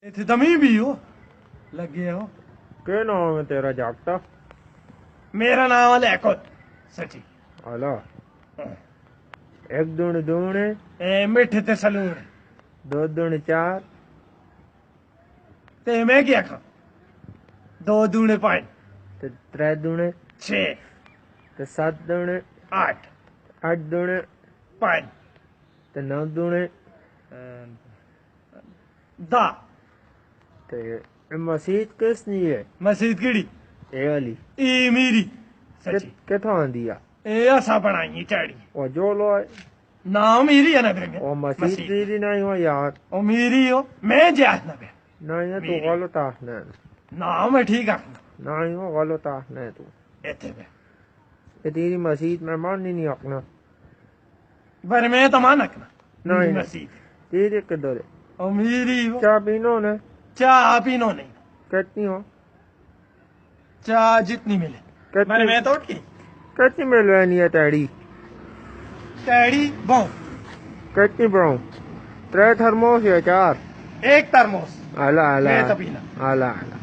ਇੱਥੇ ਤਾਂ ਮੀਂਹ ਵੀ ਹੋ ਲੱਗੇ ਹੋ। क्या नाम है तेरा जागता? ਮੇਰਾ ਨਾਮ ਹੈ ਲੈਕੋ ਸੱਚੀ। आला एक दून दूने ਇਹ ਮਿੱਠੇ ਤੇ ਸਲੂਨ दो दून चार ਤੇ ਮੈਂ ਕੀ ਆਖਾਂ। 2 ਦੂਣੇ 5 ते त्रै दूने 6 ते सात दूने 8 आठ दूने 5 ते नौ दूने 10। ते मसीत किस नहीं है ਮਸਜਿਦ ਕਿਹੜੀ? ये वाली ਇਹ ਮੇਰੀ ਸੱਚੀ। किथों आंदी आ ਇਹ ਅਸਾਂ ਬਣਾਈ ਝਾੜੀ ओ जो लो है ਨਾ ਮੇਰੀ ਹੈ ਨਾ ਵੀਰੇ। ओ मसीत दी नहीं हो यार ਉਹ ਮੇਰੀ ਹੋ ਮੈਂ ਜਾਤ ਨਾ ਬੇ नहीं है तू मेरी। गलत आखना ਨਾ ਮੈਂ ਠੀਕ ਆਖਣਾ नहीं हो गलत आखना है तू ਇੱਥੇ ਬੇ ये तेरी मसीत में मान ही नहीं आखना ਪਰ ਮੈਂ ਤਾਂ ਮਾਨ ਆਖਣਾ नहीं ਮਸਜਿਦ तेरे किधर है ਉਹ ਮੇਰੀ ਹੋ। चाह पीनो ने ਚਾਹ ਪੀਨੋ ਨਹੀਂ कितनी हो ਚਾਹ ਜਿਤਨੀ ਮਿਲੇ ਪਰ ਮੈਂ ਤਾਂ ਉੱਠ ਗਈ कितनी मिल रही है तैड़ी ਟੈੜੀ ਬੋਂ कितनी बनाऊं त्रै थर्मोस या चार एक तरमोस आला आला मैं तो पीना। आला आला